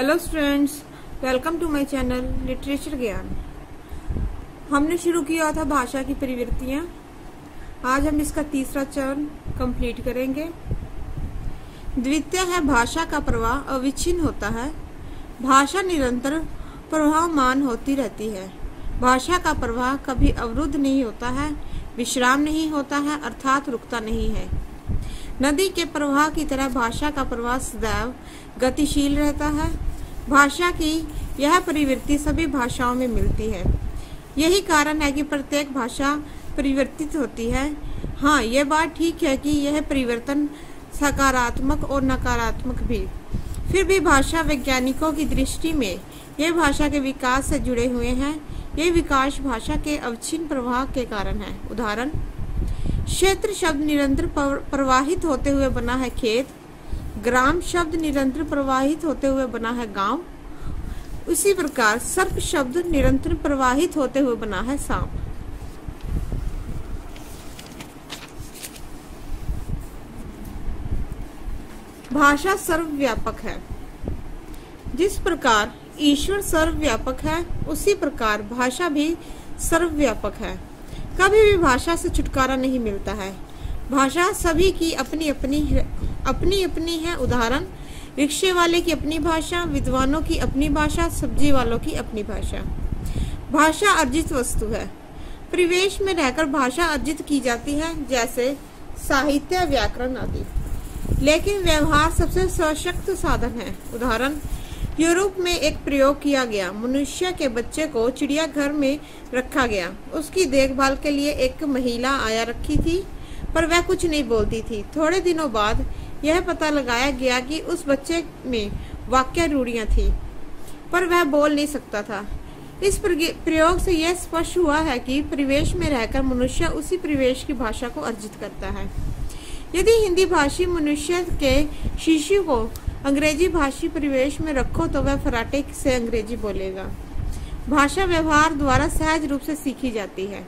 Hello students, welcome to my channel literature Gyan. हमने शुरू किया था भाषा की प्रवृत्तियां। आज हम इसका तीसरा चरण कंप्लीट करेंगे। द्वितीय है भाषा का प्रवाह अविच्छिन्न होता है। भाषा निरंतर प्रवाहमान होती रहती है। भाषा का प्रवाह कभी अवरुद्ध नहीं होता है, विश्राम नहीं होता है, अर्थात रुकता नहीं है। नदी के प्रवाह की तरह भाषा का प्रवाह सदैव गतिशील रहता है। भाषा की यह प्रवृत्ति सभी भाषाओं में मिलती है। यही कारण है कि प्रत्येक भाषा परिवर्तित होती है। हाँ, यह बात ठीक है कि यह परिवर्तन सकारात्मक और नकारात्मक भी। फिर भी भाषा वैज्ञानिकों की दृष्टि में यह भाषा के विकास से जुड़े हुए हैं। यह विकास भाषा के अविच्छिन्न प्रवाह के कारण है। उदाहरण: क्षेत्र शब्द निरंतर प्रवाहित होते हुए बना है खेत। ग्राम शब्द निरंतर प्रवाहित होते हुए बना है गांव। उसी प्रकार सर्प शब्द निरंतर प्रवाहित होते हुए बना है सांप। भाषा सर्वव्यापक है। जिस प्रकार ईश्वर सर्वव्यापक है, उसी प्रकार भाषा भी सर्वव्यापक है। कभी भी भाषा से छुटकारा नहीं मिलता है। भाषा सभी की अपनी अपनी है। उदाहरण: रिक्शे वाले की अपनी भाषा, विद्वानों की अपनी भाषा, सब्जी वालों की अपनी भाषा। भाषा अर्जित वस्तु है। परिवेश में रहकर भाषा अर्जित की जाती है, जैसे साहित्य, व्याकरण आदि। लेकिन व्यवहार सबसे सशक्त साधन है। उदाहरण: यूरोप में एक प्रयोग किया गया। मनुष्य के बच्चे को चिड़ियाघर में रखा गया। उसकी देखभाल के लिए एक महिला आया रखी थी, पर वह कुछ नहीं बोलती थी। थोड़े दिनों बाद यह पता लगाया गया कि उस बच्चे में वाक्य रूढ़ियां थी, पर वह बोल नहीं सकता था। इस प्रयोग से यह स्पष्ट हुआ है कि परिवेश में रहकर मनुष्य उसी परिवेश की भाषा को अर्जित करता है। यदि हिंदी भाषी मनुष्य के शिशु को अंग्रेजी भाषी परिवेश में रखो तो वह फर्राटे से अंग्रेजी बोलेगा। भाषा व्यवहार द्वारा सहज रूप से सीखी जाती है।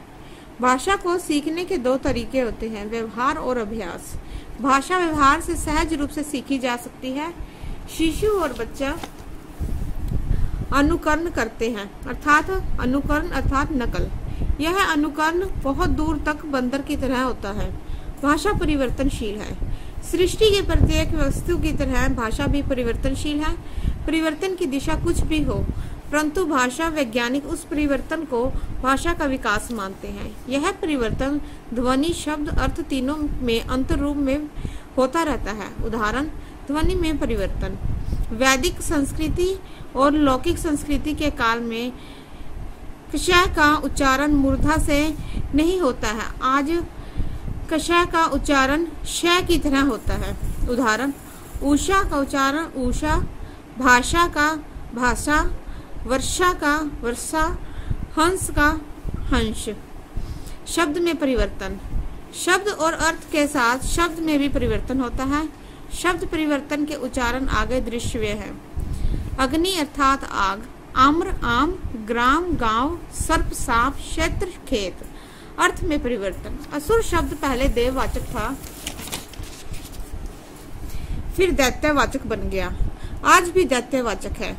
भाषा को सीखने के दो तरीके होते हैं, व्यवहार और अभ्यास। भाषा व्यवहार से सहज रूप से सीखी जा सकती है। शिशु और बच्चा अनुकरण करते हैं, अर्थात नकल। यह अनुकरण बहुत दूर तक बंदर की तरह होता है। भाषा परिवर्तनशील है। सृष्टि के प्रत्येक वस्तु की तरह भाषा भी परिवर्तनशील है। परिवर्तन की दिशा कुछ भी हो, परंतु भाषा वैज्ञानिक उस परिवर्तन को भाषा का विकास मानते हैं। यह परिवर्तन ध्वनि, शब्द, अर्थ तीनों में अंतर रूप में होता रहता है। उदाहरण: ध्वनि में परिवर्तन। वैदिक संस्कृति और लौकिक संस्कृति के काल में कषाय का उच्चारण मूर्धा से नहीं होता है। आज कषाय का उच्चारण श की तरह होता है। उदाहरण: उषा का उच्चारण ऊषा, भाषा का भाषा, वर्षा का वर्षा, हंस का हंस। शब्द में परिवर्तन। शब्द और अर्थ के साथ शब्द में भी परिवर्तन होता है। शब्द परिवर्तन के उच्चारण आगे दृश्य है। अग्नि अर्थात आग, आम्र आम, ग्राम गांव, सर्प सांप, क्षेत्र खेत। अर्थ में परिवर्तन। असुर शब्द पहले देववाचक था, फिर दैत्यवाचक बन गया। आज भी दैत्यवाचक है।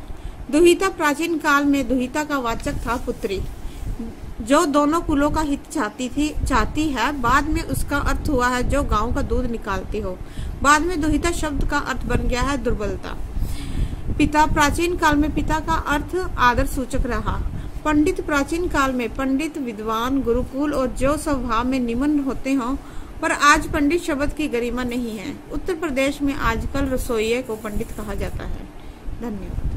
दुहिता प्राचीन काल में दुहिता का वाचक था पुत्री, जो दोनों कुलों का हित चाहती है। बाद में उसका अर्थ हुआ है जो गांव का दूध निकालती हो। बाद में दुहिता शब्द का अर्थ बन गया है दुर्बलता। पिता प्राचीन काल में पिता का अर्थ आदर सूचक रहा। पंडित प्राचीन काल में पंडित, विद्वान, गुरुकुल और जो स्वभाव में निम्न होते हों, पर आज पंडित शब्द की गरिमा नहीं है। उत्तर प्रदेश में आजकल रसोइये को पंडित कहा जाता है। धन्यवाद।